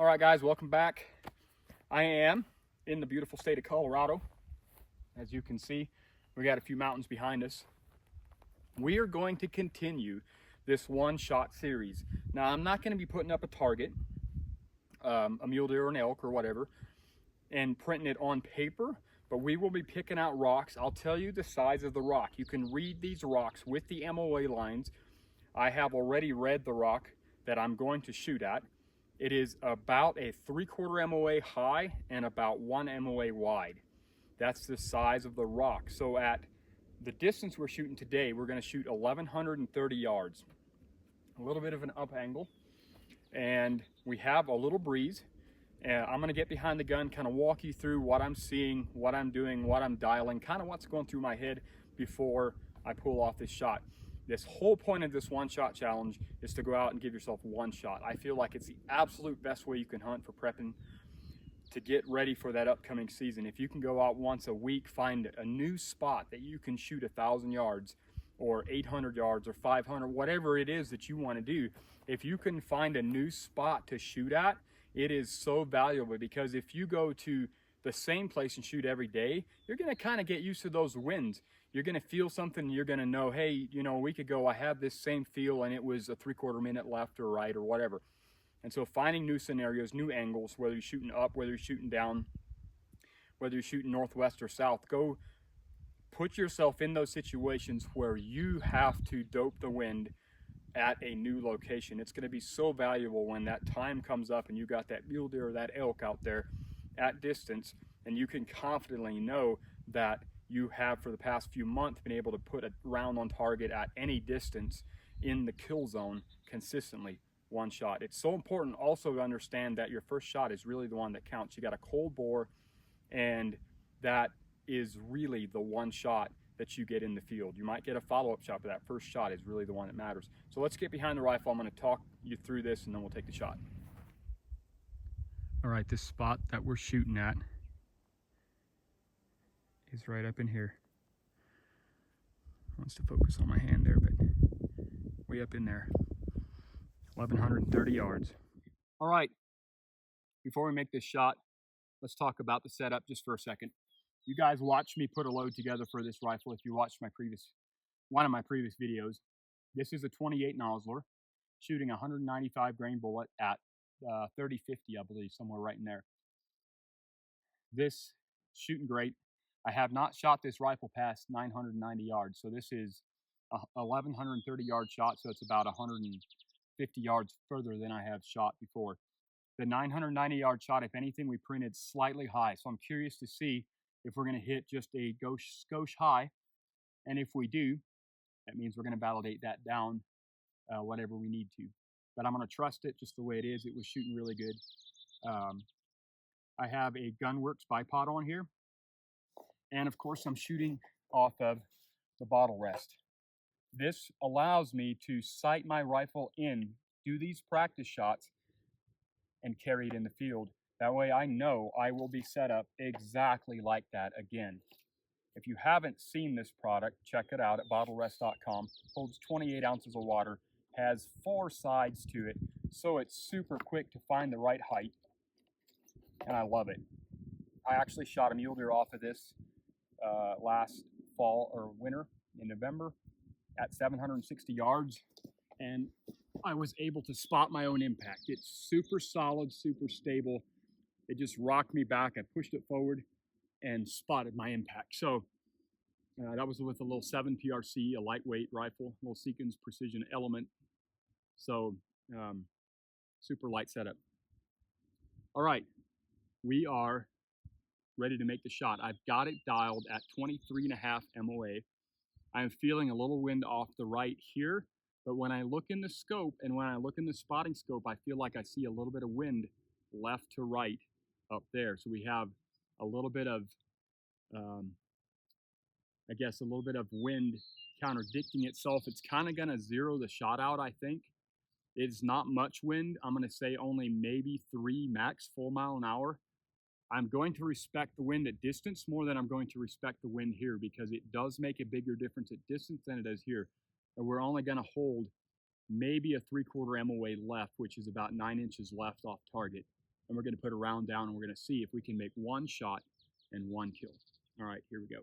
All right, guys, welcome back. I am in the beautiful state of Colorado. As you can see, we got a few mountains behind us. We are going to continue this one-shot series. Now, I'm not going to be putting up a target, a mule deer or an elk or whatever, and printing it on paper, but we will be picking out rocks. I'll tell you the size of the rock. You can read these rocks with the MOA lines. I have already read the rock that I'm going to shoot at. It is about a 3/4 MOA high and about 1 MOA wide. That's the size of the rock. So at the distance we're shooting today, we're going to shoot 1,130 yards. A little bit of an up angle, and we have a little breeze. And I'm going to get behind the gun, kind of walk you through what I'm seeing, what I'm doing, what I'm dialing, kind of what's going through my head before I pull off this shot. This whole point of this one-shot challenge is to go out and give yourself one shot. I feel like it's the absolute best way you can hunt for prepping to get ready for that upcoming season. If you can go out once a week, find a new spot that you can shoot 1,000 yards or 800 yards or 500, whatever it is that you want to do. If you can find a new spot to shoot at, it is so valuable, because if you go to the same place and shoot every day, you're going to kind of get used to those winds. You're going to feel something, you're going to know, hey, you know, a week ago I had this same feel and it was a 3/4 minute left or right or whatever. And so finding new scenarios, new angles, whether you're shooting up, whether you're shooting down, whether you're shooting northwest or south, go put yourself in those situations where you have to dope the wind at a new location. It's going to be so valuable when that time comes up and you got that mule deer or that elk out there at distance, and you can confidently know that you have for the past few months been able to put a round on target at any distance in the kill zone consistently, one shot. It's so important also to understand that your first shot is really the one that counts. You got a cold bore, and that is really the one shot that you get in the field. You might get a follow-up shot, but that first shot is really the one that matters. So let's get behind the rifle. I'm going to talk you through this and then we'll take the shot. All right, this spot that we're shooting at is right up in here. Wants to focus on my hand there, but way up in there. 1,130 yards. All right, before we make this shot, let's talk about the setup just for a second. You guys watched me put a load together for this rifle. If you watched one of my previous videos, this is a 28 nozzler shooting a 195 grain bullet at 30-50, I believe, somewhere right in there. This shooting great. I have not shot this rifle past 990 yards, so this is a 1,130 yard shot, so it's about 150 yards further than I have shot before. The 990 yard shot, if anything, we printed slightly high, so I'm curious to see if we're going to hit just a skosh high, and if we do, that means we're going to validate that down whatever we need to. But I'm going to trust it just the way it is. It was shooting really good. I have a Gunworks bipod on here, and of course I'm shooting off of the bottle rest. This allows me to sight my rifle in, do these practice shots, and carry it in the field. That way I know I will be set up exactly like that again. If you haven't seen this product, check it out at bottlerest.com. Holds 28 ounces of water, has 4 sides to it, so it's super quick to find the right height, and I love it. I actually shot a mule deer off of this last fall or winter in November at 760 yards, and I was able to spot my own impact. It's super solid, super stable. It just rocked me back. I pushed it forward and spotted my impact. So that was with a little 7 PRC, a lightweight rifle, little Seekins Precision Element. So super light setup. All right, we are ready to make the shot. I've got it dialed at 23.5 MOA. I'm feeling a little wind off the right here, but when I look in the scope and when I look in the spotting scope, I feel like I see a little bit of wind left to right up there. So we have a little bit of, I guess, a little bit of wind contradicting itself. It's kind of going to zero the shot out, I think. It's not much wind. I'm going to say only maybe 3 max 4 mile an hour. I'm going to respect the wind at distance more than I'm going to respect the wind here, because it does make a bigger difference at distance than it does here. And we're only going to hold maybe a 3/4 MOA left, which is about 9 inches left off target. and we're going to put a round down, and we're going to see if we can make one shot and one kill. All right, here we go.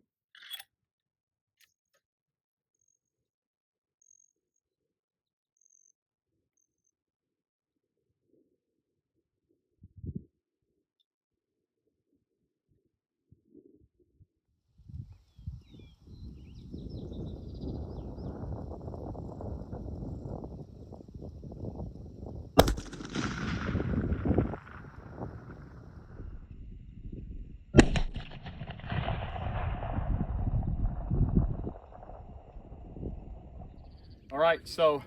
All right, so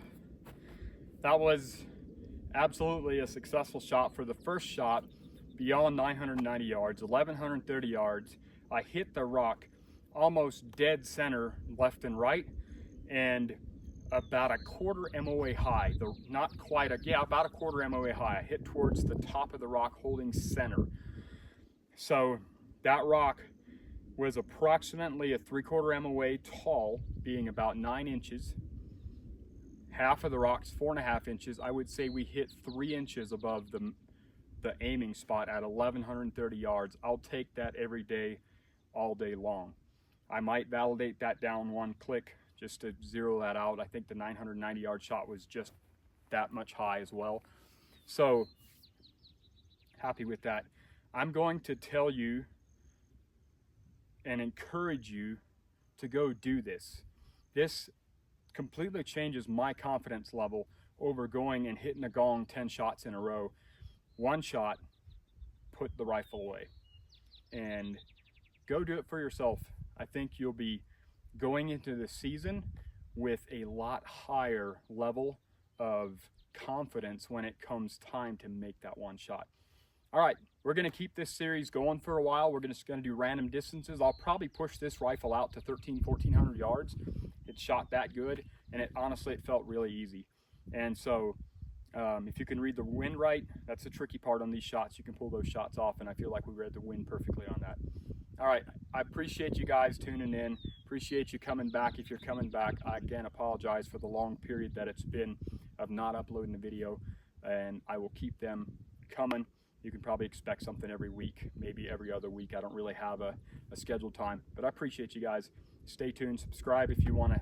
that was absolutely a successful shot for the first shot beyond 990 yards, 1130 yards. I hit the rock almost dead center left and right, and about a quarter MOA high, not quite about a quarter MOA high. I hit towards the top of the rock holding center. So that rock was approximately a 3/4 MOA tall, being about 9 inches. Half of the rock's 4.5 inches. I would say we hit 3 inches above the aiming spot at 1130 yards. I'll take that every day, all day long. I might validate that down one click just to zero that out. I think the 990 yard shot was just that much high as well. So happy with that. I'm going to tell you and encourage you to go do this. This completely changes my confidence level over going and hitting a gong 10 shots in a row. One shot, put the rifle away, and go do it for yourself. I think you'll be going into the season with a lot higher level of confidence when it comes time to make that one shot. All right, we're gonna keep this series going for a while. We're just gonna do random distances. I'll probably push this rifle out to 1,400 yards. It shot that good, and honestly, it felt really easy. And so if you can read the wind right, that's the tricky part on these shots. You can pull those shots off, and I feel like we read the wind perfectly on that. All right, I appreciate you guys tuning in. Appreciate you coming back. If you're coming back, I again apologize for the long period that it's been of not uploading the video, and I will keep them coming. You can probably expect something every week, maybe every other week. I don't really have a scheduled time, but I appreciate you guys. Stay tuned, subscribe if you want to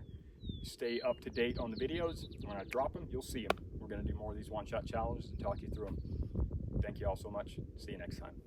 stay up to date on the videos. When I drop them, you'll see them. We're going to do more of these one-shot challenges and talk you through them. Thank you all so much. See you next time.